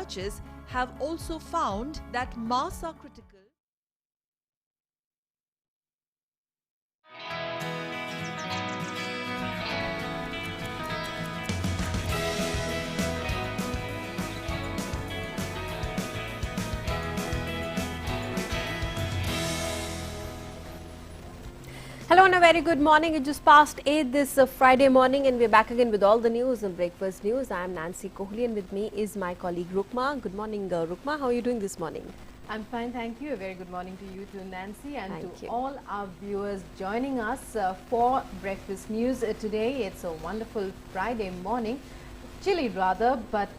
researchers have also found that masks are critical. Hello and a very good morning. It's just past 8 this Friday morning and we're back again with all the news and breakfast news. I am Nancy Kohli and with me is my colleague Rukma. Good morning Rukma. How are you doing this morning? I'm fine, thank you. A very good morning to you too, Nancy, and Thank to you. all our viewers joining us for breakfast news today. It's a wonderful Friday morning. Chilly rather, but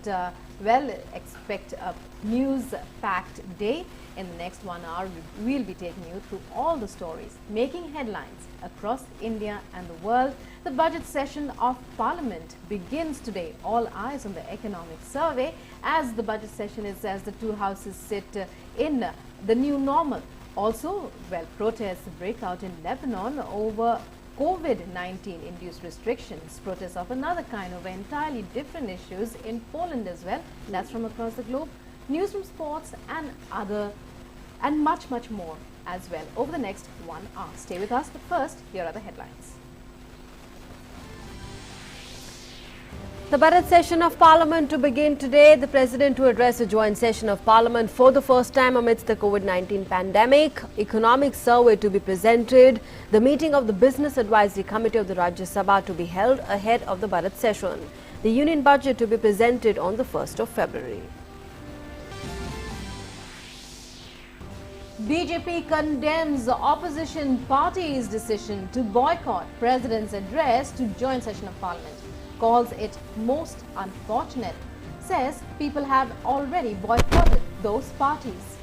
well, expect a news-packed day. In the next 1 hour, we'll be taking you through all the stories making headlines across India and the world. The budget session of Parliament begins today. All eyes on the economic survey as the budget session is as the two houses sit in the new normal. Also, well, protests break out in Lebanon over COVID-19 induced restrictions. Protests of another kind over entirely different issues in Poland as well. That's from across the globe. News from sports and other and much more as well over the next 1 hour. Stay with us, but first, here are the headlines. The budget session of Parliament to begin today. The President to address a joint session of Parliament for the first time amidst the COVID-19 pandemic. Economic survey to be presented. The meeting of the Business Advisory Committee of the Rajya Sabha to be held ahead of the budget session. The Union Budget to be presented on the 1st of February. BJP condemns the opposition party's decision to boycott President's address to joint session of Parliament. Calls it most unfortunate. Says people have already boycotted those parties.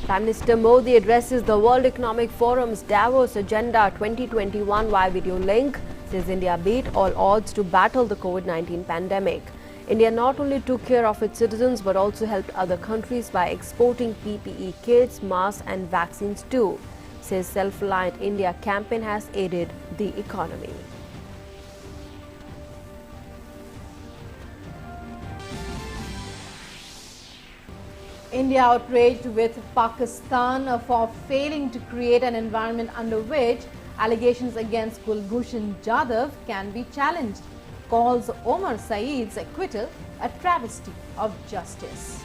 Prime Minister Modi addresses the World Economic Forum's Davos Agenda 2021 via video link. Says India beat all odds to battle the COVID-19 pandemic. India not only took care of its citizens but also helped other countries by exporting PPE kits, masks and vaccines too. Says Self-Reliant India campaign has aided the economy. India outraged with Pakistan for failing to create an environment under which allegations against Kulbhushan Jadhav can be challenged. Calls Omar Saeed's acquittal a travesty of justice.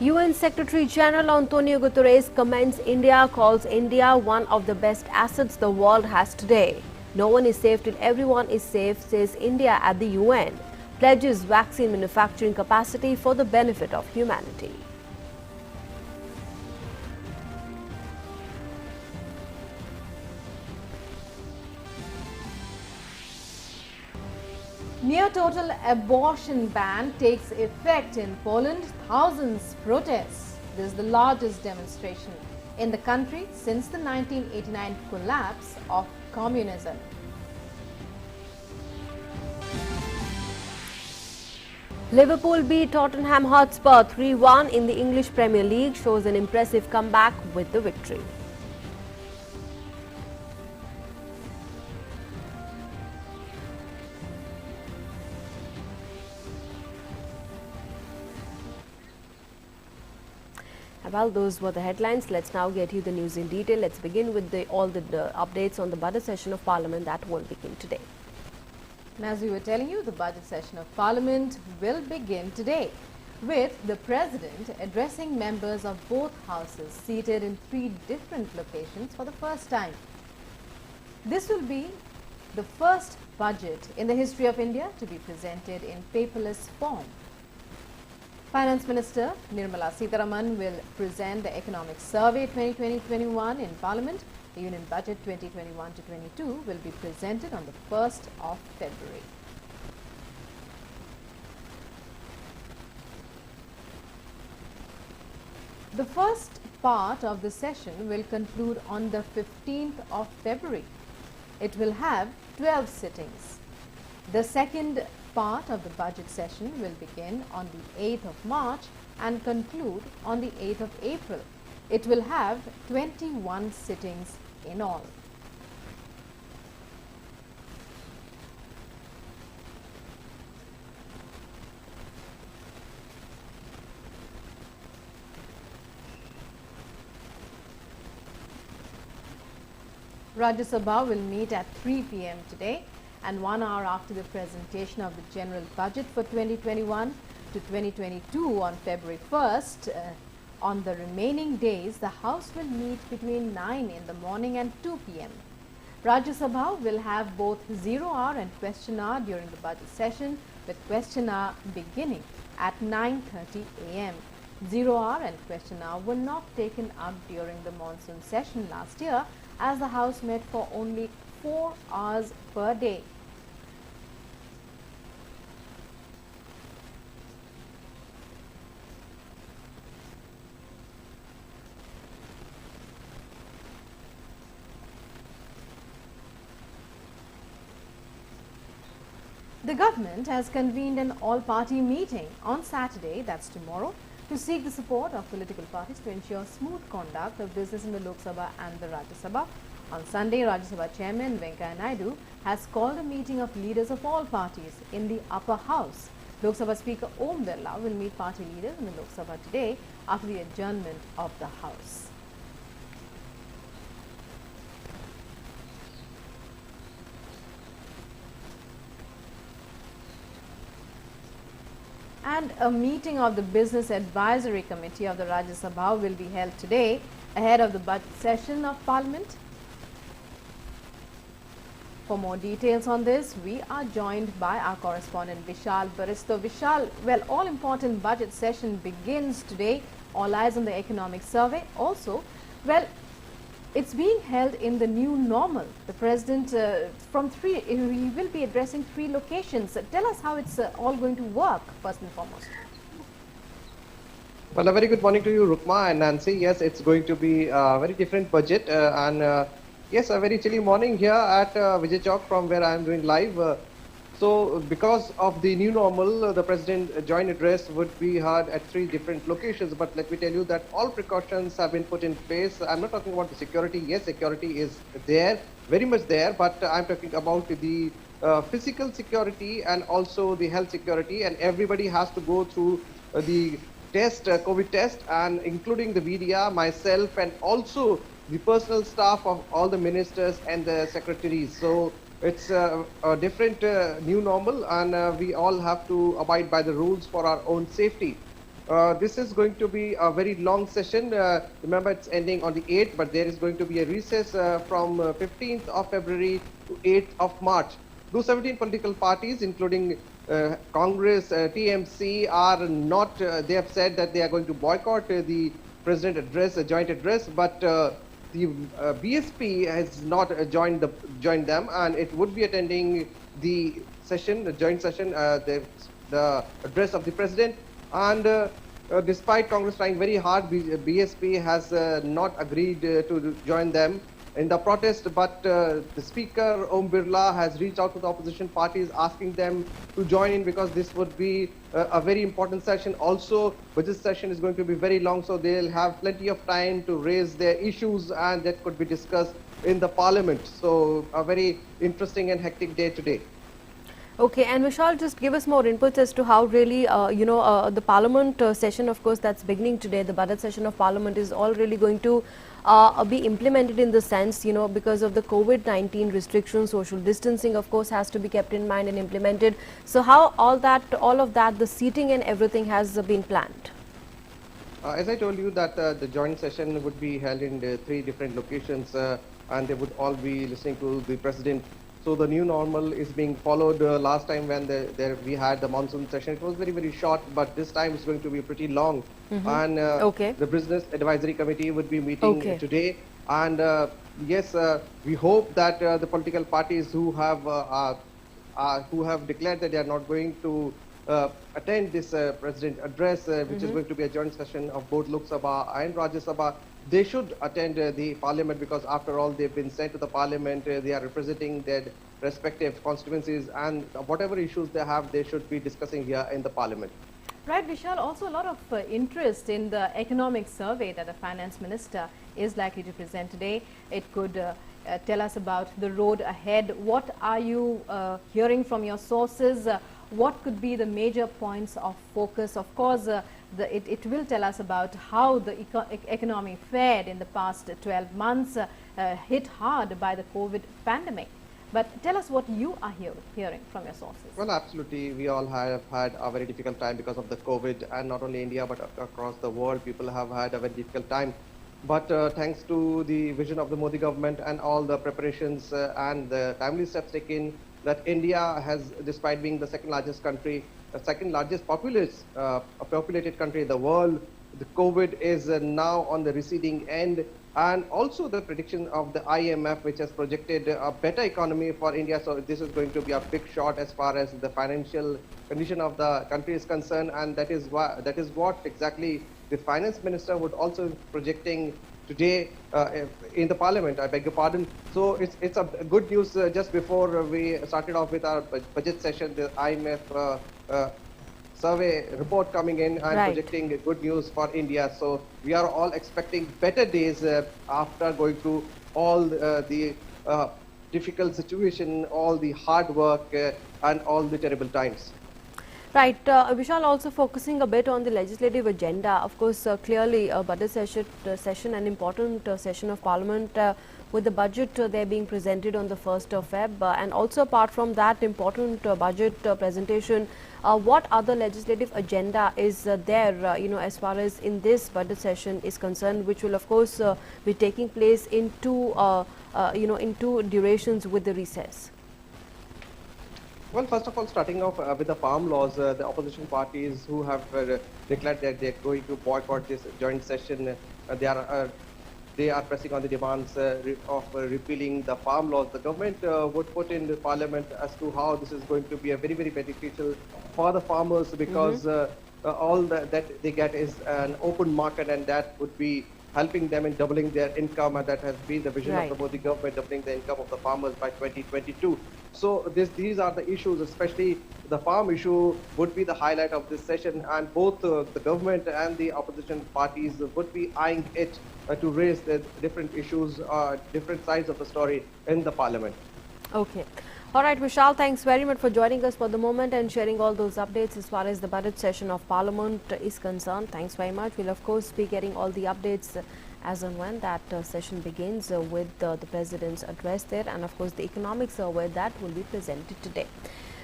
UN Secretary-General António Guterres commends India, calls India one of the best assets the world has today. No one is safe till everyone is safe, says India at the UN. Pledges vaccine manufacturing capacity for the benefit of humanity. Near total abortion ban takes effect in Poland. Thousands protest. This is the largest demonstration in the country since the 1989 collapse of communism. Liverpool beat Tottenham Hotspur 3-1 in the English Premier League, shows an impressive comeback with the victory. Well, those were the headlines. Let's now get you the news in detail. Let's begin with all the updates on the budget session of Parliament that will begin today. And as we were telling you, the budget session of Parliament will begin today with the President addressing members of both houses seated in 3 different locations for the first time. This will be the first budget in the history of India to be presented in paperless form. Finance Minister Nirmala Sitharaman will present the Economic Survey 2020-21 in Parliament. The Union Budget 2021-22 will be presented on the 1st of February. The first part of the session will conclude on the 15th of February. It will have 12 sittings. The second part of the budget session will begin on the 8th of March and conclude on the 8th of April. It will have 21 sittings in all. Rajya Sabha will meet at 3 p.m. today, and 1 hour after the presentation of the general budget for 2021 to 2022 on February 1st. On the remaining days, the House will meet between 9 in the morning and 2 p.m. Rajya Sabha will have both 0 hour and question hour during the budget session, with question hour beginning at 9:30 a.m. 0 hour and question hour were not taken up during the monsoon session last year, as the House met for only 4 hours per day. The government has convened an all-party meeting on Saturday, that's tomorrow, to seek the support of political parties to ensure smooth conduct of business in the Lok Sabha and the Rajya Sabha. On Sunday, Rajya Sabha Chairman Venkaiah Naidu has called a meeting of leaders of all parties in the upper house. Lok Sabha Speaker Om Birla will meet party leaders in the Lok Sabha today after the adjournment of the House. And a meeting of the Business Advisory Committee of the Rajya Sabha will be held today ahead of the budget session of Parliament. For more details on this, we are joined by our correspondent Vishal Baristo. Vishal, well, all-important budget session begins today. All eyes on the economic survey. Also, well, it's being held in the new normal. The President he will be addressing 3 locations. Tell us how it's all going to work, first and foremost. Well, a very good morning to you, Rukma and Nancy. Yes, it's going to be a very different budget yes, a very chilly morning here at Vijay Chowk from where I am doing live. So because of the new normal, the President joint address would be heard at 3 different locations. But let me tell you that all precautions have been put in place. I'm not talking about the security. Yes, security is there, very much there. But I'm talking about the physical security and also the health security. And everybody has to go through the test, COVID test, and including the media, myself, and also the personal staff of all the ministers and the secretaries. So it's a different new normal, and we all have to abide by the rules for our own safety. This is going to be a very long session. Remember, it's ending on the 8th, but there is going to be a recess from 15th of February to 8th of March. Those 17 political parties, including Congress, TMC, are not, they have said that they are going to boycott the President address, joint address, but the BSP has not joined them, and it would be attending the session, the joint session, the address of the President. And despite Congress trying very hard, BSP has not agreed to join them in the protest. But the Speaker Om Birla has reached out to the opposition parties asking them to join in, because this would be a very important session. Also, budget session is going to be very long, so they'll have plenty of time to raise their issues, and that could be discussed in the Parliament. So a very interesting and hectic day today. Okay, and Vishal, just give us more inputs as to how really, the Parliament session, of course, that's beginning today. The budget session of Parliament is all really going to be implemented in the sense, because of the COVID-19 restrictions, social distancing, of course, has to be kept in mind and implemented. So how all of that, the seating and everything has been planned? As I told you that the joint session would be held in 3 different locations, and they would all be listening to the President. So the new normal is being followed. Last time when we had the monsoon session, it was very, very short, but this time it's going to be pretty long. And the Business Advisory Committee would be meeting today. And yes, we hope that the political parties who have declared that they are not going to attend this President address, which is going to be a joint session of both Lok Sabha and Rajya Sabha, they should attend the Parliament, because after all, they've been sent to the Parliament. They are representing their respective constituencies, and whatever issues they have, they should be discussing here in the Parliament. Right, Vishal, also a lot of interest in the economic survey that the Finance Minister is likely to present today. It could tell us about the road ahead. What are you hearing from your sources? what could be the major points of focus? Of course, it will tell us about how the economy fared in the past 12 months, hit hard by the COVID pandemic. But tell us what you are hearing from your sources. Well, absolutely. We all have had a very difficult time because of the COVID, and not only India, but across the world, people have had a very difficult time. But thanks to the vision of the Modi government and all the preparations and the timely steps taken, that India has, despite being the second largest country, the second largest populated country in the world, the COVID is now on the receding end. And also the prediction of the IMF, which has projected a better economy for India. So this is going to be a big shot as far as the financial condition of the country is concerned. And that is what exactly the finance minister would also projecting today in the parliament, I beg your pardon. So it's a good news. Just before we started off with our budget session, the IMF survey report coming in and projecting good news for India. So we are all expecting better days after going through all the difficult situation, all the hard work and all the terrible times. Right. Vishal, also focusing a bit on the legislative agenda. Of course, clearly a budget session, an important session of Parliament with the budget there being presented on the 1st of Feb. And also apart from that important budget presentation, what other legislative agenda is there, as far as in this budget session is concerned, which will of course be taking place in two durations with the recess? Well, first of all, starting off with the farm laws, the opposition parties who have declared that they're going to boycott this joint session, they are pressing on the demands of repealing the farm laws. The government would put in the parliament as to how this is going to be a very, very beneficial for the farmers, because all that they get is an open market, and that would be helping them in doubling their income, and that has been the vision of the Modi government, doubling the income of the farmers by 2022. So these are the issues, especially the farm issue would be the highlight of this session, and both the government and the opposition parties would be eyeing it to raise the different issues, different sides of the story in the parliament. Okay. All right, Vishal, thanks very much for joining us for the moment and sharing all those updates as far as the budget session of Parliament is concerned. Thanks very much. We'll of course be getting all the updates as and when that session begins with the President's address there, and of course the economic survey that will be presented today.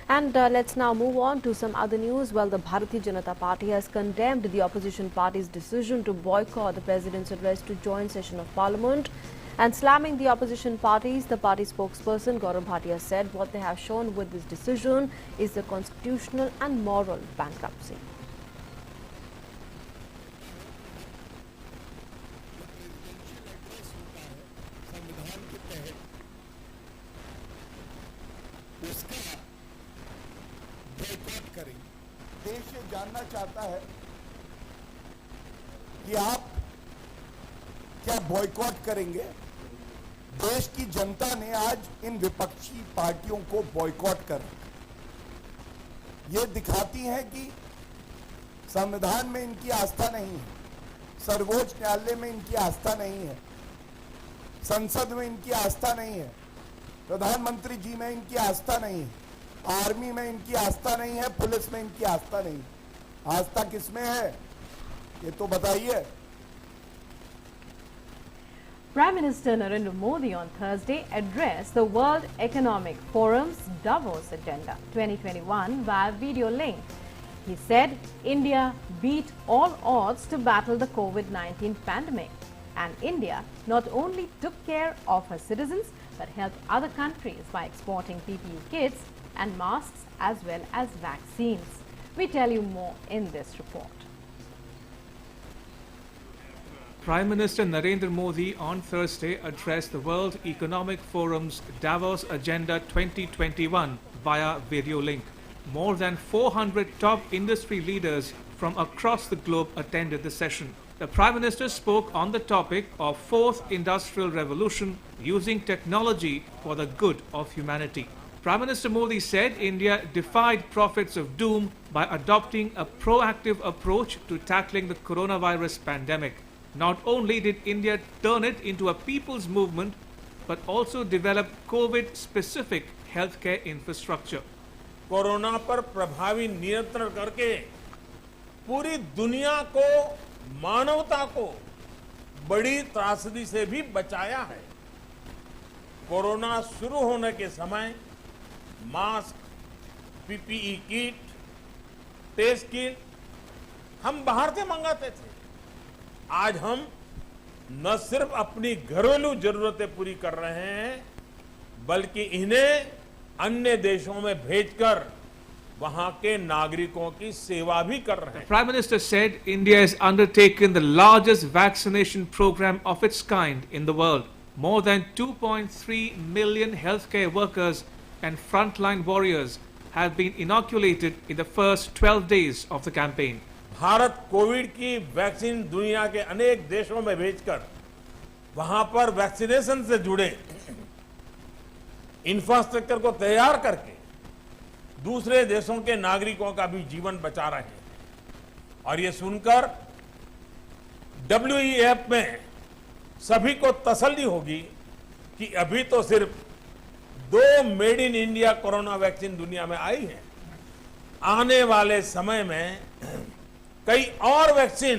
And let's now move on to some other news. Well, the Bharatiya Janata Party has condemned the opposition party's decision to boycott the President's address to joint session of Parliament. And slamming the opposition parties, the party spokesperson Gaurav Bhatia said what they have shown with this decision is the constitutional and moral bankruptcy. देश ये जानना चाहता है कि आप क्या boycott करेंगे। देश की जनता ने आज इन विपक्षी पार्टियों को बॉयकॉट कर ये दिखाती है कि संविधान में इनकी आस्था नहीं है, सर्वोच्च न्यायालय में इनकी आस्था नहीं है, संसद में इनकी आस्था नहीं है, प्रधानमंत्री जी में इनकी आस्था नहीं है, आर्मी में इनकी आस्था नहीं है, पुलिस में इनकी आस्था नहीं। आस्था किसमें है ये तो बताइए। Prime Minister Narendra Modi on Thursday addressed the World Economic Forum's Davos Agenda 2021 via video link. He said India beat all odds to battle the COVID-19 pandemic, and India not only took care of her citizens but helped other countries by exporting PPE kits and masks as well as vaccines. We tell you more in this report. Prime Minister Narendra Modi on Thursday addressed the World Economic Forum's Davos Agenda 2021 via video link. More than 400 top industry leaders from across the globe attended the session. The Prime Minister spoke on the topic of Fourth Industrial Revolution using technology for the good of humanity. Prime Minister Modi said India defied prophets of doom by adopting a proactive approach to tackling the coronavirus pandemic. Not only did India turn it into a people's movement, but also develop COVID-specific healthcare infrastructure. Corona पर प्रभावी नियंत्रण करके पूरी दुनिया को, मानवता को बड़ी त्रासदी से भी बचाया है। कोरोना शुरू होने के समय mask, PPE kit, test kit हम बाहर से मंगाते थे। आज हम न सिर्फ अपनी घरेलू जरूरतें पूरी कर रहे हैं, बल्कि इन्हें अन्य देशों में भेजकर वहां के नागरिकों की सेवा भी कर रहे हैं। Prime Minister said India has undertaken the largest vaccination program of its kind in the world. More than 2.3 million healthcare workers and frontline warriors have been inoculated in the first 12 days of the campaign. Bharat Covid की vaccine दुनिया के अनेक देशों में भेजकर वहां पर vaccination से जुड़े इंफ्रास्ट्रक्चर को तैयार करके दूसरे देशों के नागरिकों का भी जीवन बचा रहे हैं। और ये सुनकर WEF में सभी को तसल्ली होगी कि अभी तो सिर्फ 2 made in India corona vaccine दुनिया में आई है। आने वाले समय में कई और वैक्सीन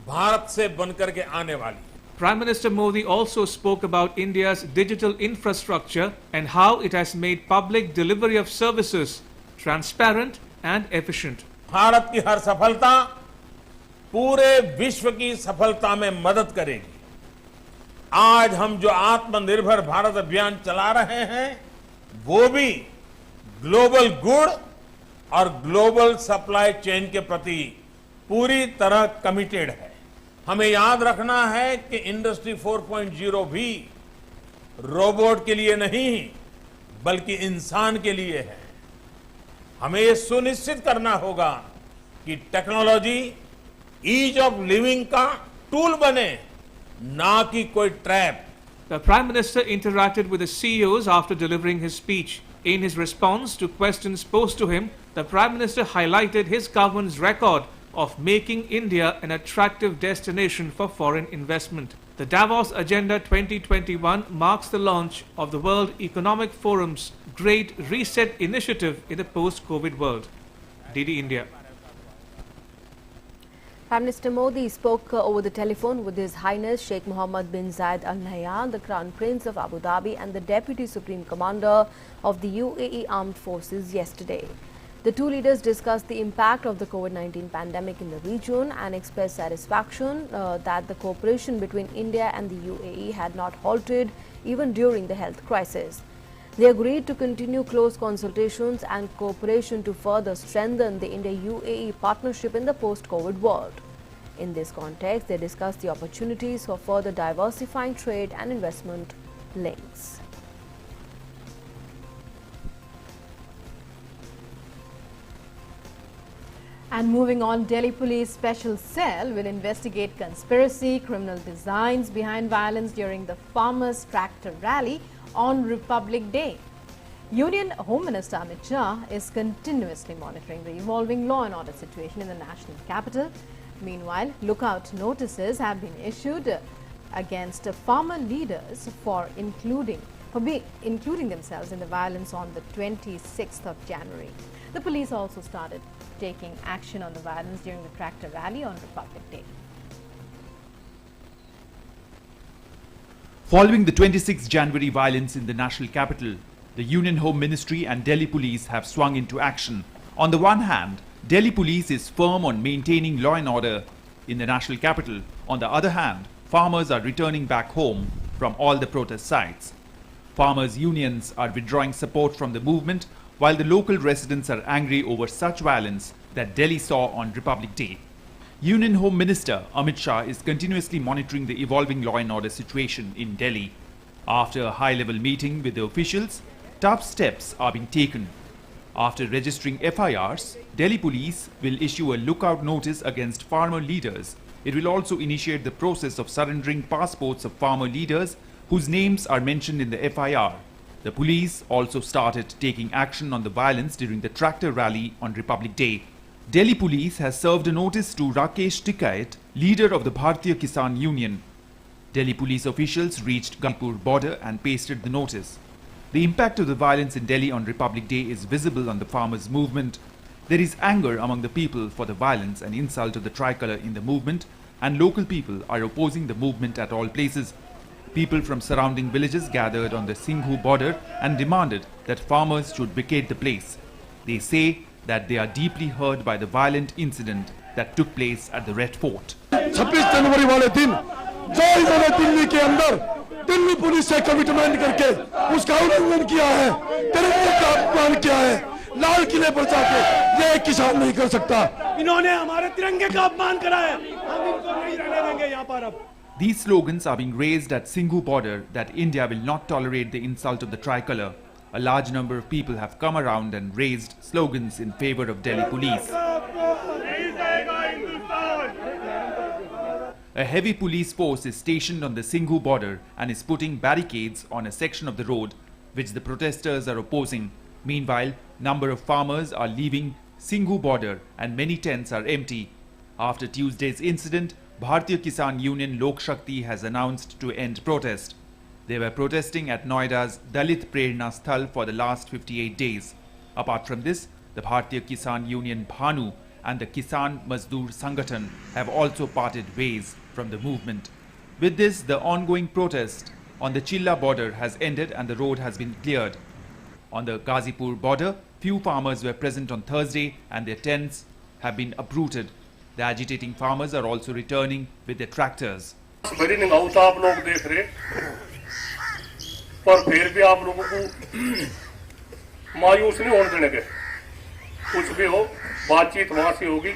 भारत से बनकर के आने वाली है। Prime Minister Modi also spoke about India's digital infrastructure and how it has made public delivery of services transparent and efficient. Bharat की हर सफलता पूरे विश्व की सफलता में मदद करेगी। आज हम जो आत्मनिर्भर भारत अभियान चला रहे हैं, वो भी ग्लोबल गुड और ग्लोबल सप्लाई चेन के प्रति पूरी तरह कमिटेड है। हमें याद रखना है कि इंडस्ट्री 4.0 भी रोबोट के लिए नहीं, बल्कि इंसान के लिए है। हमें यह सुनिश्चित करना होगा कि टेक्नोलॉजी ईज ऑफ लिविंग का टूल बने, ना कि कोई trap. The Prime Minister interacted with the CEOs after delivering his speech. In his response to questions posed to him, the Prime Minister highlighted his government's record of making India an attractive destination for foreign investment. The Davos Agenda 2021 marks the launch of the World Economic Forum's Great Reset initiative in the post-COVID world. DD India. Prime Minister Modi spoke over the telephone with His Highness Sheikh Mohammed bin Zayed Al Nahyan, the Crown Prince of Abu Dhabi and the Deputy Supreme Commander of the UAE Armed Forces yesterday. The two leaders discussed the impact of the COVID-19 pandemic in the region and expressed satisfaction that the cooperation between India and the UAE had not halted even during the health crisis. They agreed to continue close consultations and cooperation to further strengthen the India-UAE partnership in the post-COVID world. In this context, they discussed the opportunities for further diversifying trade and investment links. And moving on, Delhi Police Special Cell will investigate conspiracy, criminal designs behind violence during the Farmers' Tractor Rally on Republic Day. Union Home Minister Amit Shah is continuously monitoring the evolving law and order situation in the national capital. Meanwhile, lookout notices have been issued against farmer leaders for including themselves in the violence on the 26th of January. The police also started taking action on the violence during the tractor rally on Republic Day. Following the 26th January violence in the national capital, the Union Home Ministry and Delhi Police have swung into action. On the one hand, Delhi Police is firm on maintaining law and order in the national capital. On the other hand, farmers are returning back home from all the protest sites. Farmers' unions are withdrawing support from the movement, while the local residents are angry over such violence that Delhi saw on Republic Day. Union Home Minister Amit Shah is continuously monitoring the evolving law and order situation in Delhi. After a high-level meeting with the officials, tough steps are being taken. After registering FIRs, Delhi Police will issue a lookout notice against farmer leaders. It will also initiate the process of surrendering passports of farmer leaders whose names are mentioned in the FIR. The police also started taking action on the violence during the tractor rally on Republic Day. Delhi Police has served a notice to Rakesh Tikait, leader of the Bharatiya Kisan Union. Delhi Police officials reached Liverpool border and pasted the notice. The impact of the violence in Delhi on Republic Day is visible on the farmers' movement. There is anger among the people for the violence and insult of the tricolour in the movement, and local people are opposing the movement at all places. People from surrounding villages gathered on the Singhu border and demanded that farmers should vacate the place. They say that they are deeply hurt by the violent incident that took place at the Red Fort. 26 जनवरी वाले दिन जो इन्होंने दिल्ली के अंदर Delhi police से commitment करके उसका उल्लंघन किया है, तिरंगे का अपमान किया है, लाल किले पर जाके ये किसान नहीं कर सकता। इन्होंने हमारे तिरंगे का अपमान करा है, हम इनको नहीं रहने देंगे यहाँ पर अब। These slogans are being raised at Singhu border that India will not tolerate the insult of the tricolour. A large number of people have come around and raised slogans in favour of Delhi police. A heavy police force is stationed on the Singhu border and is putting barricades on a section of the road which the protesters are opposing. Meanwhile, number of farmers are leaving Singhu border and many tents are empty. After Tuesday's incident, Bharatiya Kisan Union Lok Shakti has announced to end protest. They were protesting at Noida's Dalit Prerna Sthal for the last 58 days. Apart from this, the Bharatiya Kisan Union Bhanu and the Kisan Mazdoor Sangathan have also parted ways from the movement. With this, the ongoing protest on the Chilla border has ended and the road has been cleared. On the Ghazipur border, few farmers were present on Thursday and their tents have been uprooted. The agitating farmers are also returning with their tractors. पर फिर भी आप लोगों को मायूस नहीं होने देंगे, कुछ भी हो बातचीत वहां से होगी।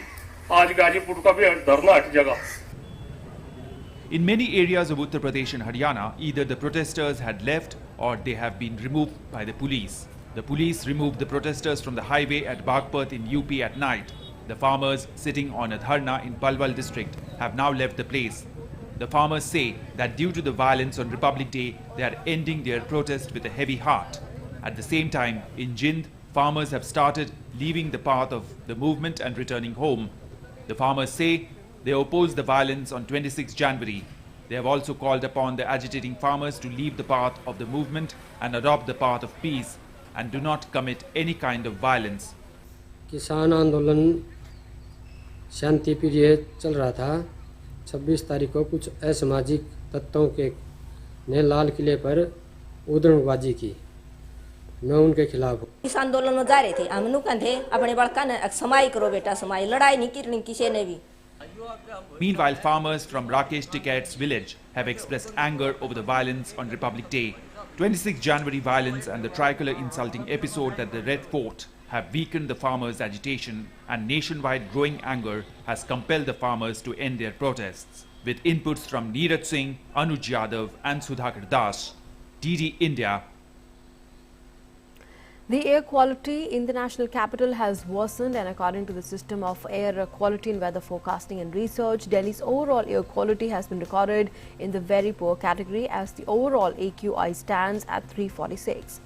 आज गाजीपुर का भी धरना हट जाएगा। In many areas of Uttar Pradesh and Haryana, either the protesters had left or they have been removed by the police. The police removed the protesters from the highway at Bagpat in UP at night. The farmers sitting on a dharna in Palwal district have now left the place. The farmers say that due to the violence on Republic Day, they are ending their protest with a heavy heart. At the same time, in Jind, farmers have started leaving the path of the movement and returning home. The farmers say they oppose the violence on 26 January. They have also called upon the agitating farmers to leave the path of the movement and adopt the path of peace and do not commit any kind of violence. किसान आंदोलन शांति प्रिय चल रहा था। 26 तारीख को कुछ असामाजिक तत्वों के ने लाल किले पर उधड़बाजी की। मैं उनके खिलाफ हूँ। इस आंदोलन में जा रहे थे, हम नु कहते अपने बड़का ने समाई करो बेटा, समाई लड़ाई नहीं करनी किसी ने भी। Meanwhile, farmers from Rakesh Tikat's village have expressed anger over the violence on Republic Day. 26 January violence and the tricolour insulting episode at the Red Fort have weakened the farmers' agitation, and nationwide growing anger has compelled the farmers to end their protests. With inputs from Neeraj Singh, Anuj Yadav and Sudhakar Das, DD India. The air quality in the national capital has worsened, and according to the System of Air Quality and Weather Forecasting and Research, Delhi's overall air quality has been recorded in the very poor category as the overall AQI stands at 346.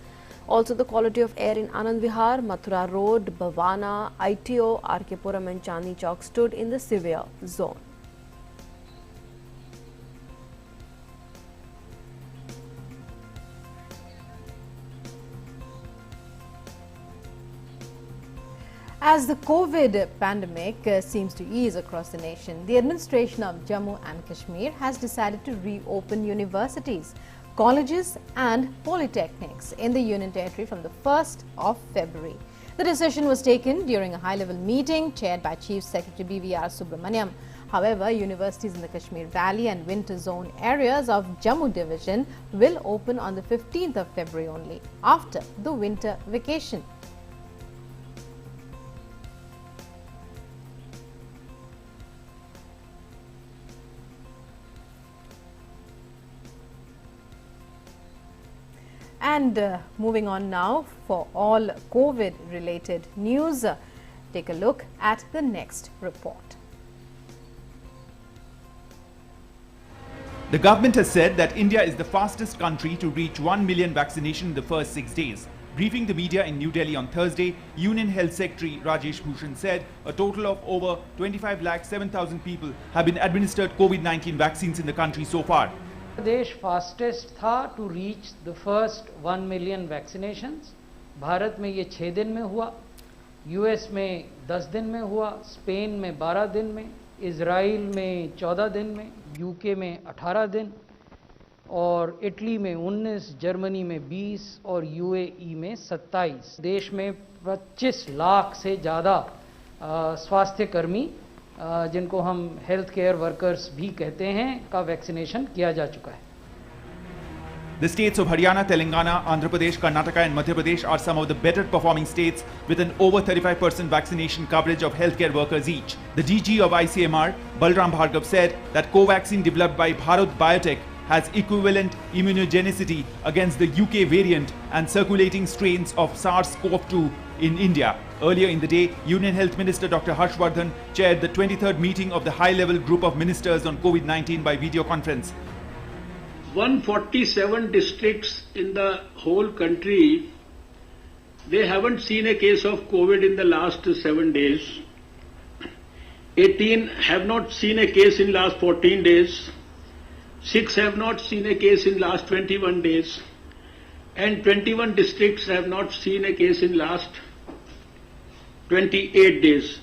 Also, the quality of air in Anand Vihar, Mathura Road, Bhavana, ITO, RK Puram and Chandni Chowk stood in the severe zone. As the COVID pandemic seems to ease across the nation, the administration of Jammu and Kashmir has decided to reopen universities, colleges and polytechnics in the Union Territory from the 1st of February. The decision was taken during a high-level meeting chaired by Chief Secretary B.V.R. Subramaniam. However, universities in the Kashmir Valley and winter zone areas of Jammu Division will open on the 15th of February only, after the winter vacation. And moving on now, for all COVID-related news, take a look at the next report. The government has said that India is the fastest country to reach 1 million vaccination in the first 6 days. Briefing the media in New Delhi on Thursday, Union Health Secretary Rajesh Bhushan said a total of over 25,07,000 people have been administered COVID-19 vaccines in the country so far. देश fastest था to reach the first 1 million vaccinations. Bharat में ये 6 दिन में हुआ, US में 10 दिन में हुआ, स्पेन में 12 दिन में, इजराइल में 14 दिन में, यूके में 18 दिन और इटली में 19, जर्मनी में 20 और यूएई में 27। देश में 25 लाख से ज़्यादा स्वास्थ्य कर्मी जिनको हम हेल्थ केयर वर्कर्स भी कहते हैं का वैक्सीनेशन किया जा चुका है। The states of Haryana, Telangana, Andhra Pradesh, Karnataka and Madhya Pradesh are some of the better performing states with an over 35% vaccination coverage of healthcare workers each. The DG of ICMR, Balram Bhargav, said that Covaxin developed by Bharat Biotech has equivalent immunogenicity against the UK variant and circulating strains of SARS-CoV-2 in India. Earlier in the day, Union Health Minister Dr. Harshvardhan chaired the 23rd meeting of the high-level group of ministers on COVID-19 by video conference. 147 districts in the whole country, they haven't seen a case of COVID in the last 7 days. 18 have not seen a case in last 14 days. 6 have not seen a case in last 21 days. And 21 districts have not seen a case in last 28 days.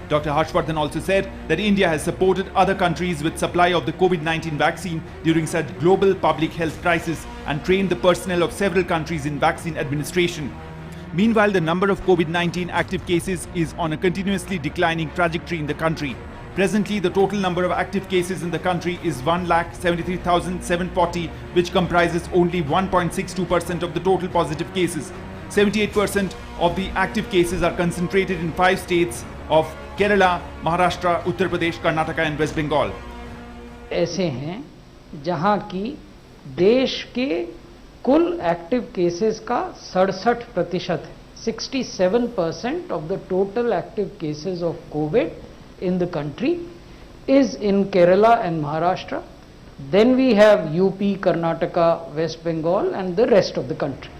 Dr. Harshvardhan also said that India has supported other countries with supply of the COVID-19 vaccine during such global public health crisis and trained the personnel of several countries in vaccine administration. Meanwhile, the number of COVID-19 active cases is on a continuously declining trajectory in the country. Presently, the total number of active cases in the country is 1,73,740, which comprises only 1.62% of the total positive cases. 78% of the active cases are concentrated in 5 states of Kerala, Maharashtra, Uttar Pradesh, Karnataka and West Bengal. ऐसे हैं जहां की देश के कुल active cases का 67% है। 67% of the total active cases of COVID in the country is in Kerala and Maharashtra. Then we have UP, Karnataka, West Bengal and the rest of the country.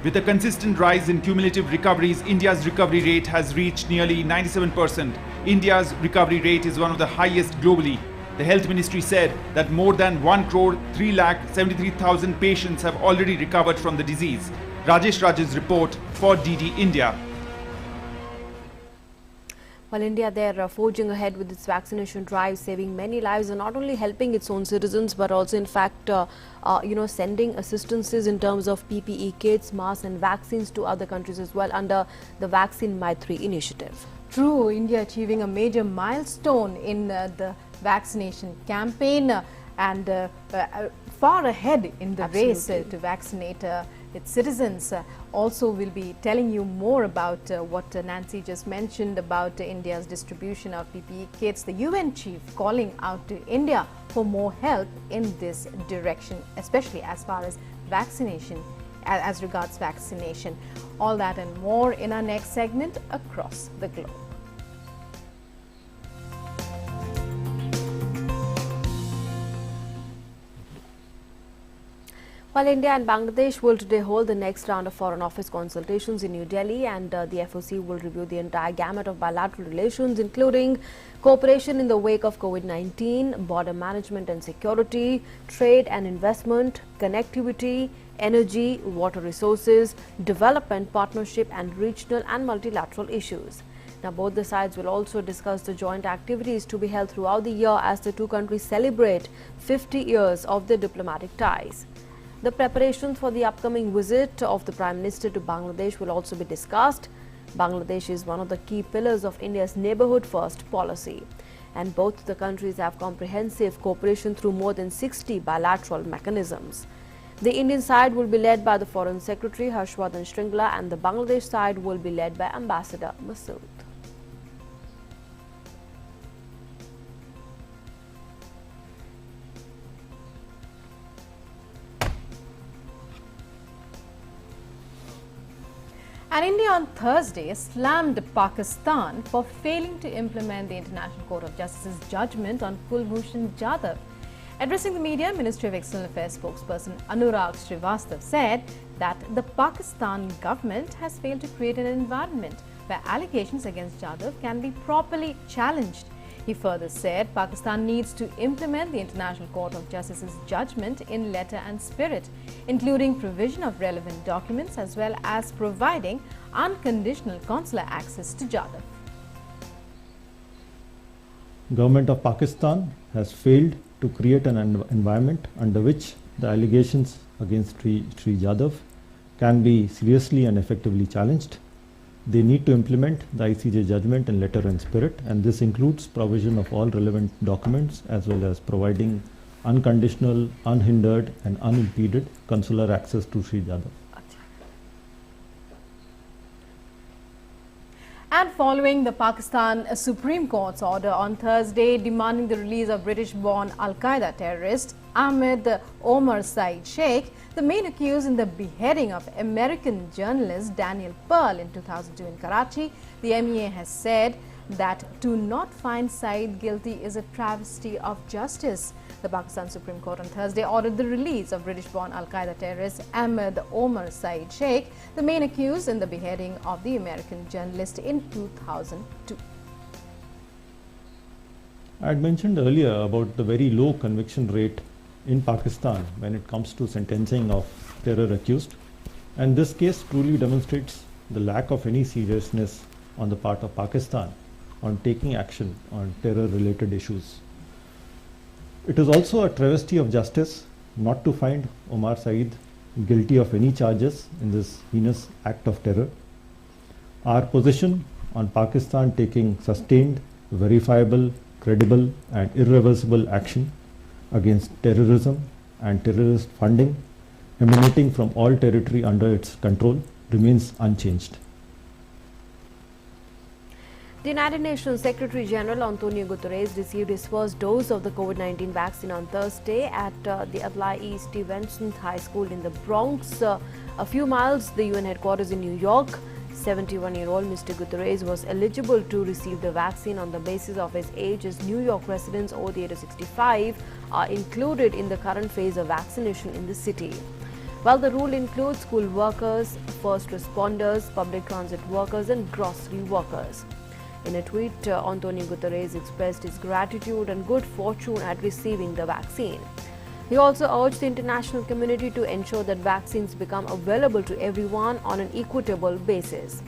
With a consistent rise in cumulative recoveries, India's recovery rate has reached nearly 97%. India's recovery rate is one of the highest globally. The Health Ministry said that more than 1,3,73,000 patients have already recovered from the disease. Rajesh Raj's report for DD India. While India, they are forging ahead with its vaccination drive, saving many lives and not only helping its own citizens, but also in fact, sending assistances in terms of PPE kits, masks and vaccines to other countries as well under the Vaccine Maitri initiative. True, India achieving a major milestone in the vaccination campaign and far ahead in the race to vaccinate its citizens. Also, we'll be telling you more about what Nancy just mentioned about India's distribution of PPE kits. The UN chief calling out to India for more help in this direction, especially as far as vaccination, as regards vaccination. All that and more in our next segment, Across the Globe. While India and Bangladesh will today hold the next round of Foreign Office consultations in New Delhi, and the FOC will review the entire gamut of bilateral relations, including cooperation in the wake of COVID-19, border management and security, trade and investment, connectivity, energy, water resources, development, partnership and regional and multilateral issues. Now, both the sides will also discuss the joint activities to be held throughout the year as the two countries celebrate 50 years of their diplomatic ties. The preparations for the upcoming visit of the Prime Minister to Bangladesh will also be discussed. Bangladesh is one of the key pillars of India's neighbourhood first policy, and both the countries have comprehensive cooperation through more than 60 bilateral mechanisms. The Indian side will be led by the Foreign Secretary Harshvardhan Shringla, and the Bangladesh side will be led by Ambassador Masood. And India on Thursday slammed Pakistan for failing to implement the International Court of Justice's judgment on Kulbhushan Jadhav. Addressing the media, Ministry of External Affairs spokesperson Anurag Srivastav said that the Pakistan government has failed to create an environment where allegations against Jadhav can be properly challenged. He further said Pakistan needs to implement the International Court of Justice's judgment in letter and spirit, including provision of relevant documents as well as providing unconditional consular access to Jadhav. Government of Pakistan has failed to create an environment under which the allegations against Sri Jadhav can be seriously and effectively challenged. They need to implement the ICJ judgment in letter and spirit, and this includes provision of all relevant documents as well as providing unconditional, unhindered and unimpeded consular access to Sri Jadhav. And following the Pakistan Supreme Court's order on Thursday demanding the release of British-born Al-Qaeda terrorist Ahmed Omar Saeed Sheikh, the main accused in the beheading of American journalist Daniel Pearl in 2002 in Karachi, the MEA has said that to not find Saeed guilty is a travesty of justice. The Pakistan Supreme Court on Thursday ordered the release of British-born Al-Qaeda terrorist Ahmed Omar Saeed Sheikh, the main accused in the beheading of the American journalist in 2002. I had mentioned earlier about the very low conviction rate in Pakistan when it comes to sentencing of terror accused, and this case truly demonstrates the lack of any seriousness on the part of Pakistan on taking action on terror-related issues. It is also a travesty of justice not to find Omar Saeed guilty of any charges in this heinous act of terror. Our position on Pakistan taking sustained, verifiable, credible and irreversible action against terrorism and terrorist funding emanating from all territory under its control remains unchanged. The United Nations Secretary-General António Guterres received his first dose of the COVID-19 vaccine on Thursday at the Adlai East Stevenson High School in the Bronx, a few miles the UN headquarters in New York. 71-year-old Mr. Guterres was eligible to receive the vaccine on the basis of his age, as New York residents over the age of 65 are included in the current phase of vaccination in the city. While the rule includes school workers, first responders, public transit workers and grocery workers. In a tweet, António Guterres expressed his gratitude and good fortune at receiving the vaccine. He also urged the international community to ensure that vaccines become available to everyone on an equitable basis.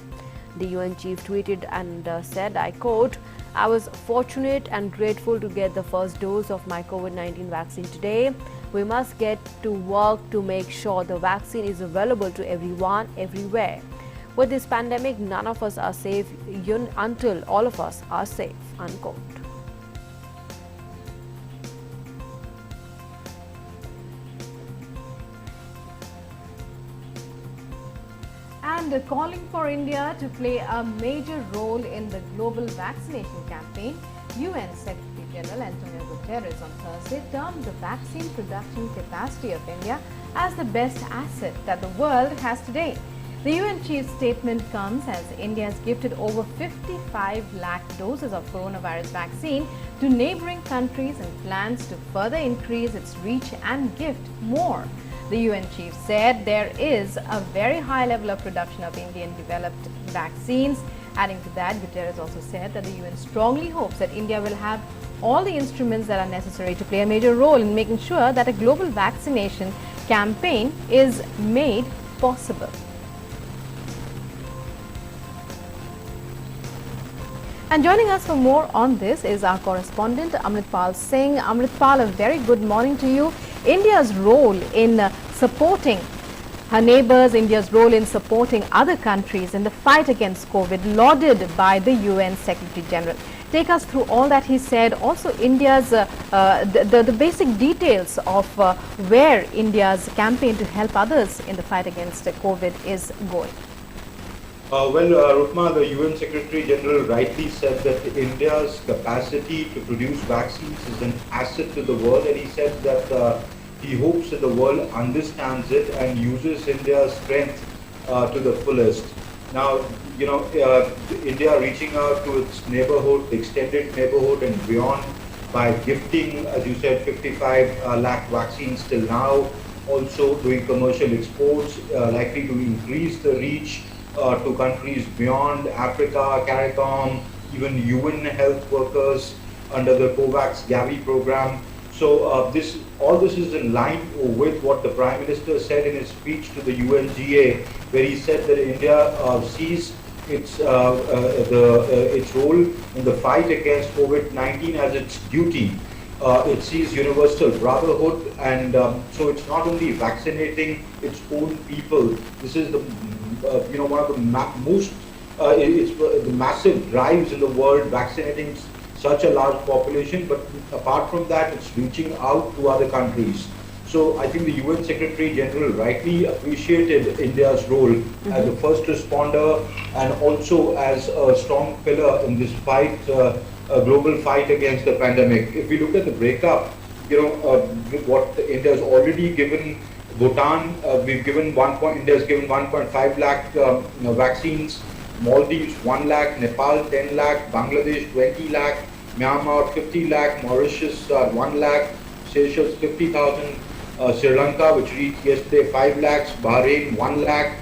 The UN chief tweeted and said, I quote, "I was fortunate and grateful to get the first dose of my COVID-19 vaccine today. We must get to work to make sure the vaccine is available to everyone, everywhere. With this pandemic, none of us are safe until all of us are safe," unquote. And calling for India to play a major role in the global vaccination campaign, UN Secretary-General António Guterres on Thursday termed the vaccine production capacity of India as the best asset that the world has today. The UN chief's statement comes as India has gifted over 55 lakh doses of coronavirus vaccine to neighboring countries and plans to further increase its reach and gift more. The UN chief said there is a very high level of production of Indian-developed vaccines. Adding to that, Guterres also said that the UN strongly hopes that India will have all the instruments that are necessary to play a major role in making sure that a global vaccination campaign is made possible. And joining us for more on this is our correspondent Amritpal Singh. Amritpal, a very good morning to you. India's role in supporting her neighbors, India's role in supporting other countries in the fight against COVID, lauded by the UN Secretary-General. Take us through all that he said. Also, India's the basic details of where India's campaign to help others in the fight against COVID is going. Rukma, the UN Secretary-General rightly said that India's capacity to produce vaccines is an asset to the world, and he said that he hopes that the world understands it and uses India's strength to the fullest. Now, you know, India reaching out to its neighborhood, extended neighborhood and beyond by gifting, as you said, 55 lakh vaccines till now, also doing commercial exports, likely to increase the reach to countries beyond Africa, CARICOM, even UN health workers. under the COVAX Gavi program. So all this is in line with what the Prime Minister said in his speech to the UNGA, where he said that India sees its role in the fight against COVID-19 as its duty. It sees universal brotherhood, and so it's not only vaccinating its own people. This is the one of the the massive drives in the world, vaccinating such a large population, but apart from that, it's reaching out to other countries. So I think the UN Secretary-General rightly appreciated India's role as a first responder and also as a strong pillar in this fight, a global fight against the pandemic. If we look at the breakup, what India has already given Bhutan, India has given 1.5 lakh vaccines, Maldives 1 lakh, Nepal 10 lakh, Bangladesh 20 lakh, Myanmar 50 lakh, Mauritius 1 lakh, Seychelles 50,000, Sri Lanka, which reached yesterday 5 lakhs, Bahrain 1 lakh.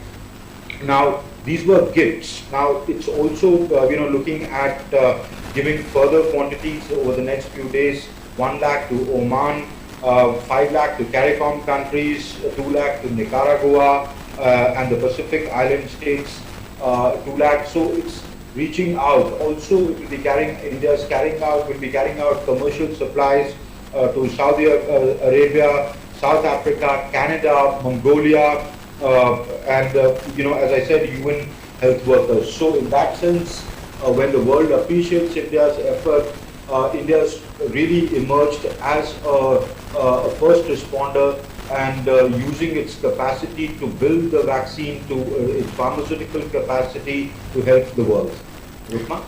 Now these were gifts. Now it's also looking at giving further quantities over the next few days. 1 lakh to Oman, 5 lakh to CARICOM countries, 2 lakh to Nicaragua and the Pacific Island states. 2 lakh, so it's reaching out. Also, it will be will be carrying out commercial supplies to Saudi Arabia, South Africa, Canada, Mongolia, and as I said, UN health workers. So, in that sense, when the world appreciates India's effort, India's really emerged as a first responder and using its capacity to build the vaccine to its pharmaceutical capacity to help the world. Rukma?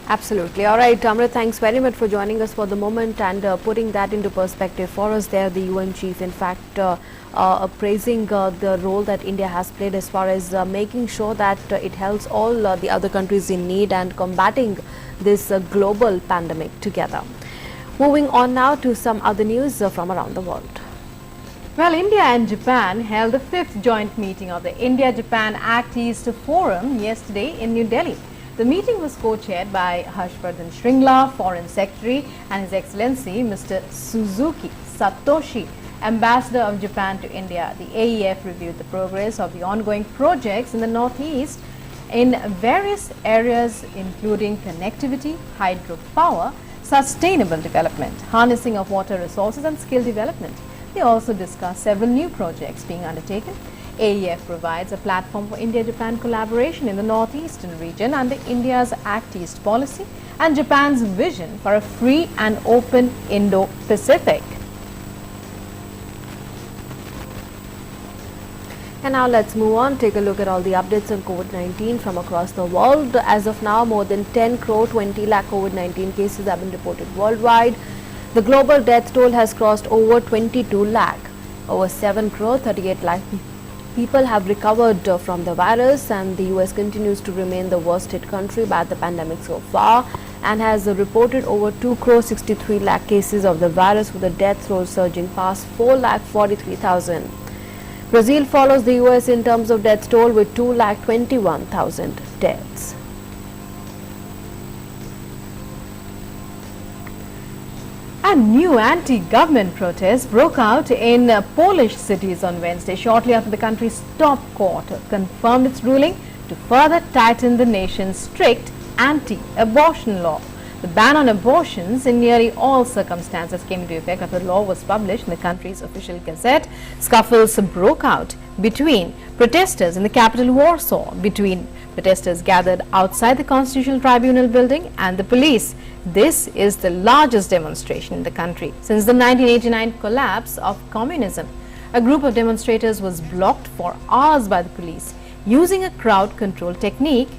Absolutely. All right, Amrit, thanks very much for joining us for the moment and putting that into perspective for us there. The UN chief, in fact, praising the role that India has played as far as making sure that it helps all the other countries in need and combating this global pandemic together. Moving on now to some other news from around the world. Well, India and Japan held the 5th joint meeting of the India-Japan Act East Forum yesterday in New Delhi. The meeting was co-chaired by Harshvardhan Shringla, Foreign Secretary, and His Excellency Mr. Suzuki Satoshi, Ambassador of Japan to India. The AEF reviewed the progress of the ongoing projects in the Northeast in various areas including connectivity, hydropower, sustainable development, harnessing of water resources and skill development. They also discussed several new projects being undertaken. AEF provides a platform for India-Japan collaboration in the northeastern region under India's Act East policy and Japan's vision for a free and open Indo-Pacific. And now let's move on, take a look at all the updates on COVID-19 from across the world. As of now, more than 10 crore 20 lakh COVID-19 cases have been reported worldwide. The global death toll has crossed over 22 lakh. Over 7 crore 38 lakh people have recovered from the virus, and the US continues to remain the worst hit country by the pandemic so far and has reported over 2 crore 63 lakh cases of the virus, with the death toll surging past 4 lakh 43,000. Brazil follows the US in terms of death toll with 2 lakh 21,000 deaths. And new anti-government protests broke out in Polish cities on Wednesday, shortly after the country's top court confirmed its ruling to further tighten the nation's strict anti-abortion law. The ban on abortions in nearly all circumstances came into effect after the law was published in the country's official gazette. Scuffles broke out between protesters in the capital Warsaw, between protesters gathered outside the Constitutional Tribunal building and the police. This is the largest demonstration in the country since the 1989 collapse of communism. A group of demonstrators was blocked for hours by the police using a crowd control technique,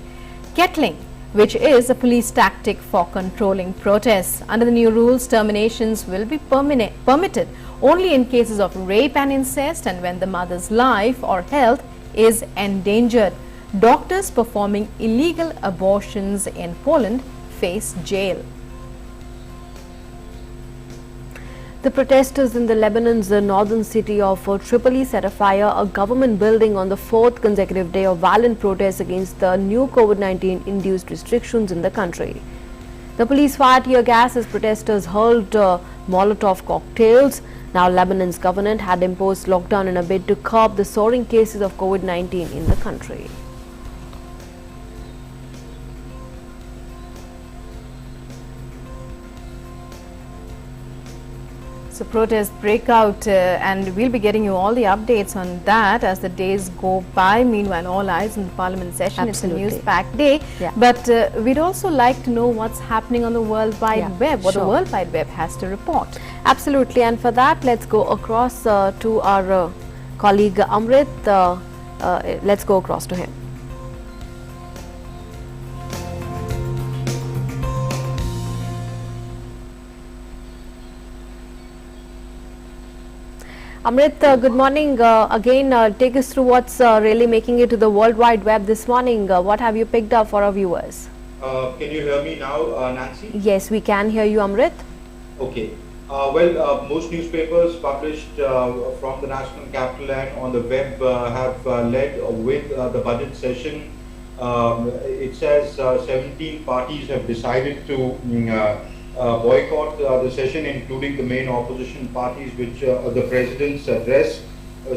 kettling, which is a police tactic for controlling protests. Under the new rules, terminations will be permitted only in cases of rape and incest and when the mother's life or health is endangered. Doctors performing illegal abortions in Poland face jail. The protesters in the Lebanon's northern city of Tripoli set afire a government building on the 4th consecutive day of violent protests against the new COVID-19 induced restrictions in the country. The police fired tear gas as protesters hurled Molotov cocktails. Now, Lebanon's government had imposed lockdown in a bid to curb the soaring cases of COVID-19 in the country. So protests break out and we'll be getting you all the updates on that as the days go by. Meanwhile, all eyes on the Parliament session. Absolutely. It's a news-packed day. Yeah. But we'd also like to know what's happening on the World Wide Web, what the World Wide Web has to report. Absolutely. And for that, let's go across to our colleague Amrit. Let's go across to him. Amrit, good morning. Again, take us through what's really making it to the World Wide Web this morning. What have you picked up for our viewers? Can you hear me now, Nancy? Yes, we can hear you, Amrit. Okay. Most newspapers published from the national capital and on the web have led with the budget session. It says 17 parties have decided to boycott the session, including the main opposition parties, which the president's address.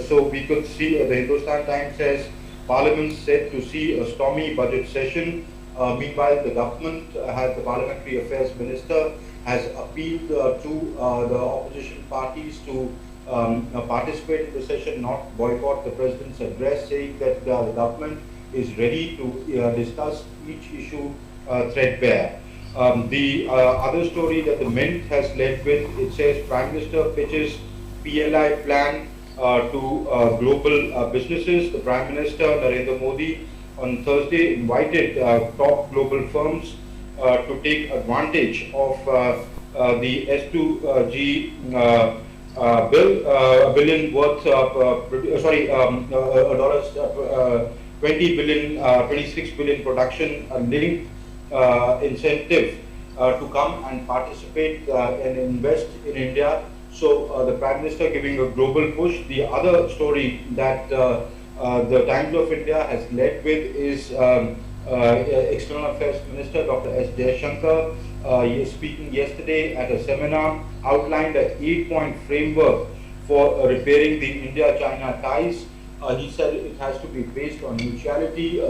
So we could see the Hindustan Times says Parliament said to see a stormy budget session. Meanwhile, the government the Parliamentary Affairs Minister has appealed to the opposition parties to participate in the session, not boycott the president's address, saying that the government is ready to discuss each issue threadbare. The other story that the Mint has led with, it says Prime Minister pitches PLI plan to global businesses. The Prime Minister Narendra Modi on Thursday invited top global firms to take advantage of the S2G bill, a billion worth, $26 billion production linked incentive to come and participate and invest in India. So the Prime Minister giving a global push. The other story that the Times of India has led with is External Affairs Minister Dr. S. Jaishankar, he is speaking yesterday at a seminar, outlined an 8-point framework for repairing the India-China ties. He said it has to be based on mutuality,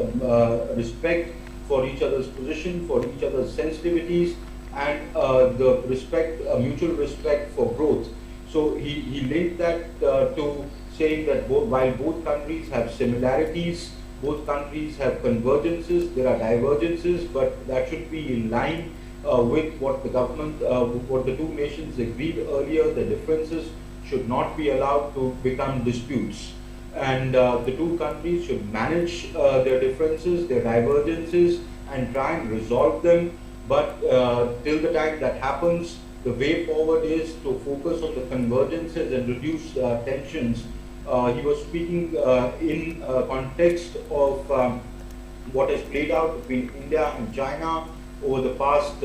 respect for each other's position, for each other's sensitivities, and the respect, mutual respect for growth. So he linked that to saying that while both countries have similarities, both countries have convergences, there are divergences, but that should be in line with what the government, what the two nations agreed earlier. The differences should not be allowed to become disputes. And the two countries should manage their differences, their divergences, and try and resolve them. But till the time that happens, the way forward is to focus on the convergences and reduce tensions. He was speaking in context of what has played out between India and China over the past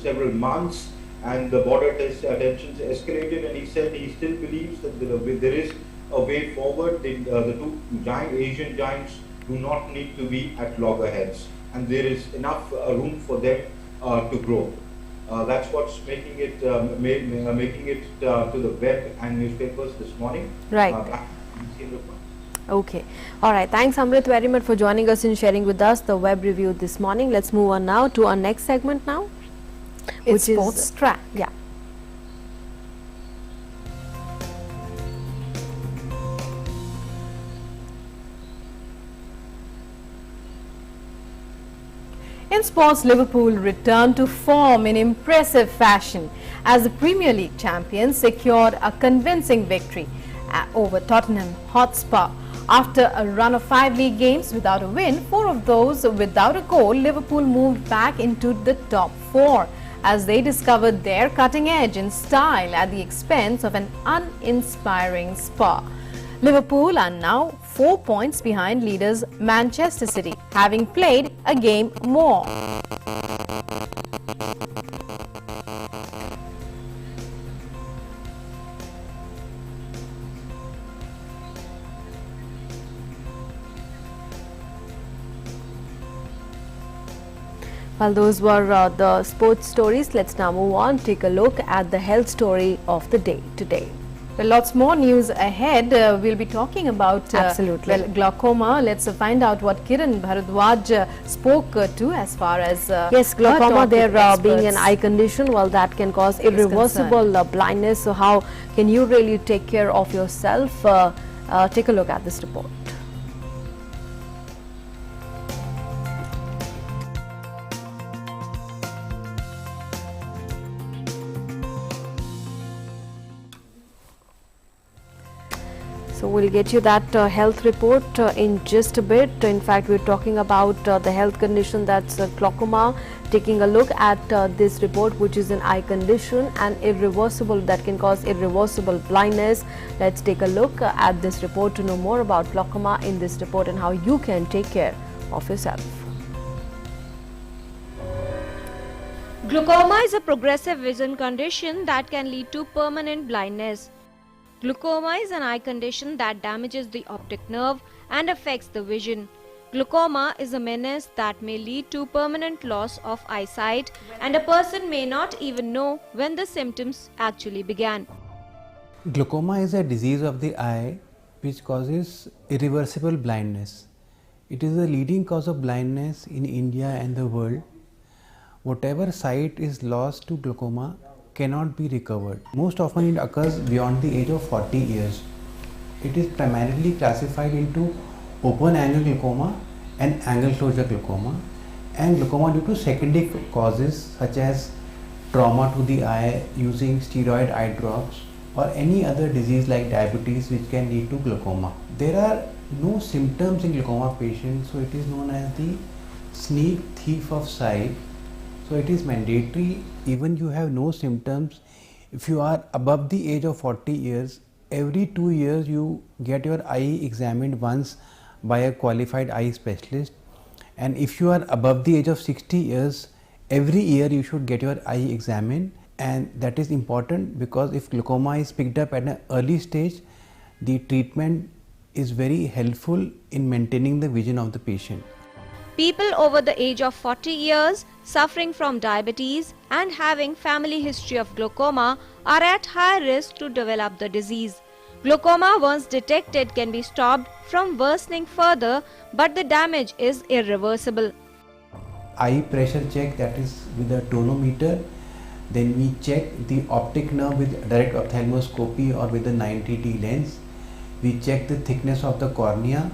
several months, and the border tensions escalated, and he said he still believes that there is a way forward. The two Asian giants do not need to be at loggerheads, and there is enough room for them to grow. That's what's making it to the web and newspapers this morning. Right. Okay. All right. Thanks, Amrit, very much for joining us and sharing with us the web review this morning. Let's move on now to our next segment now. It's Sports Track. Yeah. In sports, Liverpool returned to form in impressive fashion as the Premier League champions secured a convincing victory over Tottenham Hotspur. After a run of 5 league games without a win, 4 of those without a goal, Liverpool moved back into the top 4 as they discovered their cutting edge in style at the expense of an uninspiring Spur. Liverpool are now 4 points behind leaders Manchester City, having played a game more. Well, those were the sports stories. Let's now move on. Take a look at the health story of the day today. Well, lots more news ahead. We'll be talking about Absolutely. glaucoma. Let's find out what Kiran Bharadwaj spoke to as far as yes, glaucoma, there being an experts eye condition, well, that can cause irreversible blindness. So how can you really take care of yourself? Take a look at this report. So we'll get you that health report in just a bit. In fact, we're talking about the health condition that's glaucoma. Taking a look at this report, which is an eye condition and irreversible, that can cause irreversible blindness. Let's take a look at this report to know more about glaucoma in this report and how you can take care of yourself. Glaucoma is a progressive vision condition that can lead to permanent blindness. Glaucoma is an eye condition that damages the optic nerve and affects the vision. Glaucoma is a menace that may lead to permanent loss of eyesight, and a person may not even know when the symptoms actually began. Glaucoma is a disease of the eye which causes irreversible blindness. It is the leading cause of blindness in India and the world. Whatever sight is lost to glaucoma cannot be recovered. Most often it occurs beyond the age of 40 years. It is primarily classified into open angle glaucoma and angle closure glaucoma, and glaucoma due to secondary causes such as trauma to the eye using steroid eye drops or any other disease like diabetes which can lead to glaucoma. There are no symptoms in glaucoma patients, so it is known as the sneak thief of sight. So it is mandatory, even you have no symptoms, if you are above the age of 40 years, every 2 years you get your eye examined once by a qualified eye specialist, and if you are above the age of 60 years, every year you should get your eye examined. And that is important because if glaucoma is picked up at an early stage, the treatment is very helpful in maintaining the vision of the patient. People over the age of 40 years suffering from diabetes and having family history of glaucoma are at high risk to develop the disease. Glaucoma, once detected, can be stopped from worsening further, but the damage is irreversible. Eye pressure check, that is with a tonometer. Then we check the optic nerve with direct ophthalmoscopy or with a 90D lens. We check the thickness of the cornea.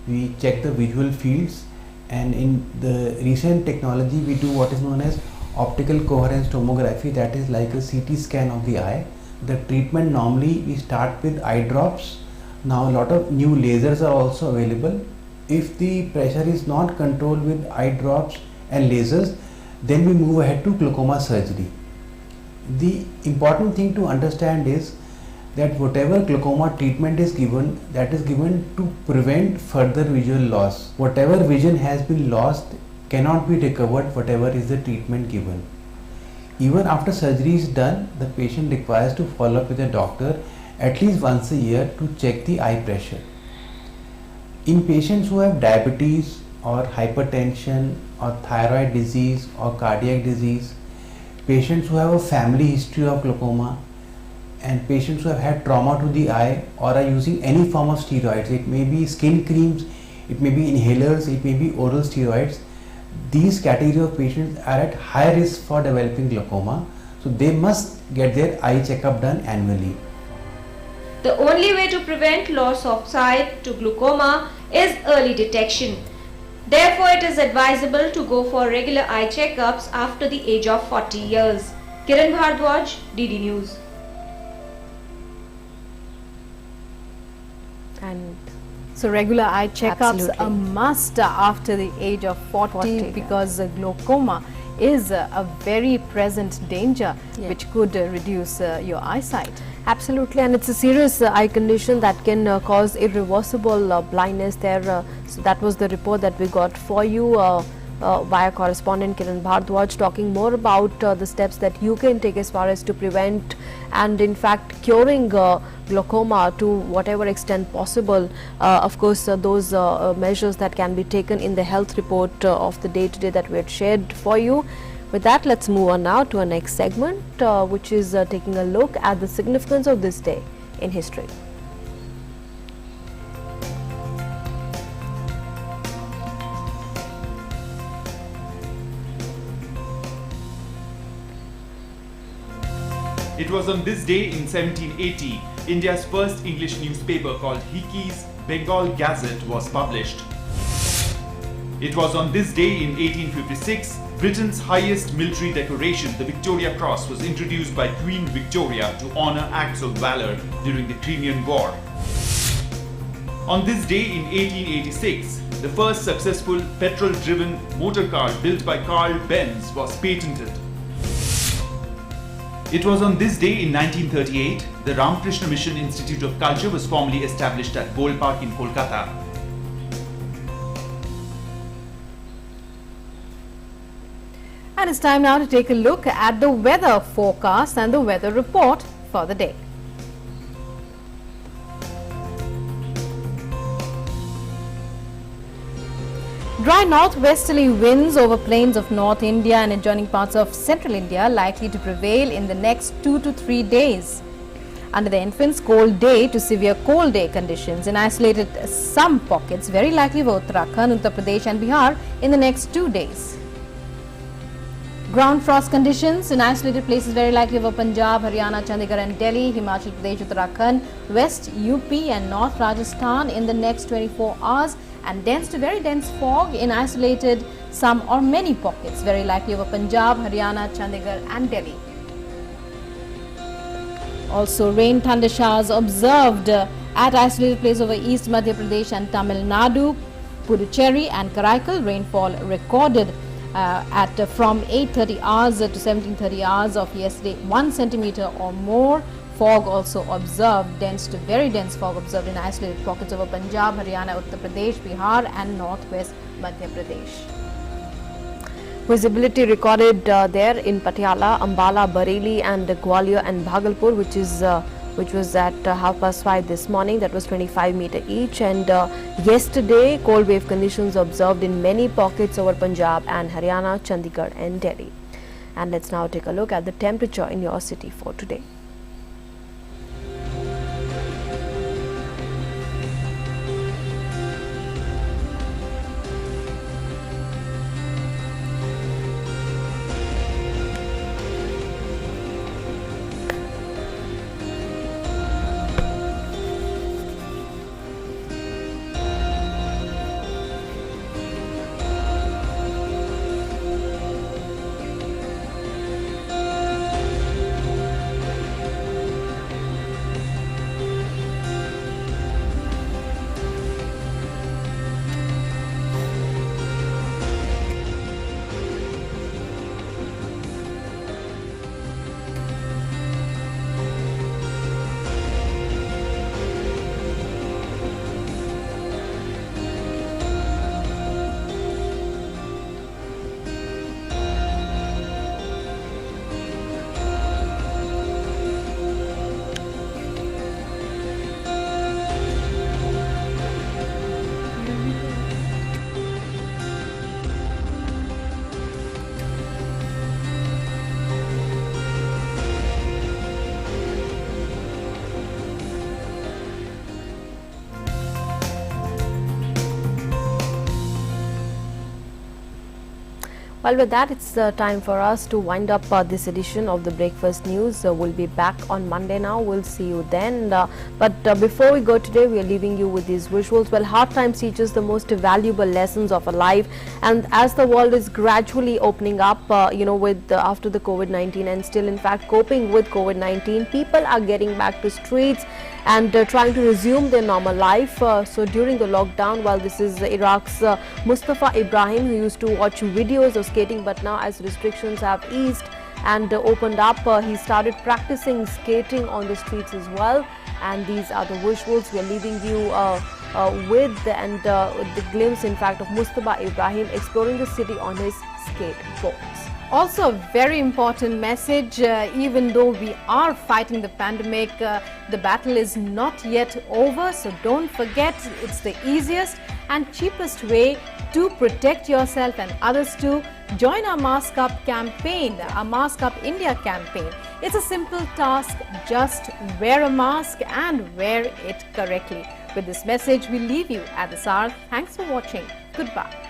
We check the visual fields. And in the recent technology, we do what is known as optical coherence tomography, that is like a CT scan of the eye. The treatment normally we start with eye drops. Now a lot of new lasers are also available. If the pressure is not controlled with eye drops and lasers, then we move ahead to glaucoma surgery. The important thing to understand is that whatever glaucoma treatment is given, that is given to prevent further visual loss. Whatever vision has been lost cannot be recovered, whatever is the treatment given. Even after surgery is done, the patient requires to follow up with a doctor at least once a year to check the eye pressure. In patients who have diabetes or hypertension or thyroid disease or cardiac disease, patients who have a family history of glaucoma, and patients who have had trauma to the eye or are using any form of steroids, it may be skin creams, it may be inhalers, it may be oral steroids, these category of patients are at high risk for developing glaucoma, so they must get their eye checkup done annually. The only way to prevent loss of sight to glaucoma is early detection. Therefore, it is advisable to go for regular eye checkups after the age of 40 years. Kiran Bharadwaj, DD News. And so regular eye checkups a must after the age of 40 because glaucoma is a very present danger which could reduce your eyesight. Absolutely, and it's a serious eye condition that can cause irreversible blindness there. So that was the report that we got for you. via correspondent Kiran Bhardwaj, talking more about the steps that you can take as far as to prevent and in fact curing glaucoma to whatever extent possible. Of course, those measures that can be taken in the health report of the day today that we had shared for you. With that, let's move on now to our next segment, which is taking a look at the significance of this day in history. It was on this day in 1780, India's first English newspaper called Hickey's Bengal Gazette was published. It was on this day in 1856, Britain's highest military decoration, the Victoria Cross, was introduced by Queen Victoria to honour acts of valour during the Crimean War. On this day in 1886, the first successful petrol-driven motor car built by Carl Benz was patented. It was on this day in 1938, the Ramakrishna Mission Institute of Culture was formally established at Gold Park in Kolkata. And it's time now to take a look at the weather forecast and the weather report for the day. Dry northwesterly winds over plains of North India and adjoining parts of Central India likely to prevail in the next 2 to 3 days. Under the infants, cold day to severe cold day conditions in isolated some pockets very likely over Uttarakhand, Uttar Pradesh and Bihar in the next 2 days. Ground frost conditions in isolated places very likely over Punjab, Haryana, Chandigarh and Delhi, Himachal Pradesh, Uttarakhand, West UP and North Rajasthan in the next 24 hours. And dense to very dense fog in isolated some or many pockets very likely over Punjab, Haryana, Chandigarh and Delhi. Also rain thunder showers observed at isolated places over East Madhya Pradesh and Tamil Nadu, Puducherry and Karaikal. Rainfall recorded at from 8:30 hours to 17:30 hours of yesterday 1 centimeter or more. Fog also observed, dense to very dense fog observed in isolated pockets over Punjab, Haryana, Uttar Pradesh, Bihar and northwest Madhya Pradesh. Visibility recorded there in Patiala, Ambala, Bareilly and Gwalior and Bhagalpur, which was at 5:30 this morning. That was 25 meter each. And yesterday, cold wave conditions observed in many pockets over Punjab and Haryana, Chandigarh and Delhi. And let's now take a look at the temperature in your city for today. Well, with that, it's time for us to wind up this edition of the Breakfast News. We'll be back on Monday now. We'll see you then. But before we go today, we are leaving you with these visuals. Well, hard times teach us the most valuable lessons of a life. And as the world is gradually opening up, with after the COVID-19 and still, in fact, coping with COVID-19, people are getting back to streets and trying to resume their normal life. So during the lockdown, while this is Iraq's Mustafa Ibrahim, who used to watch videos of skating, but now as restrictions have eased and opened up, he started practicing skating on the streets as well. And these are the visuals. We are leaving you the glimpse, in fact, of Mustafa Ibrahim exploring the city on his skateboards. Also, a very important message, even though we are fighting the pandemic, the battle is not yet over. So don't forget, it's the easiest and cheapest way to protect yourself and others too. Join our Mask Up campaign, our Mask Up India campaign. It's a simple task, just wear a mask and wear it correctly. With this message, we leave you at this hour. Thanks for watching. Goodbye.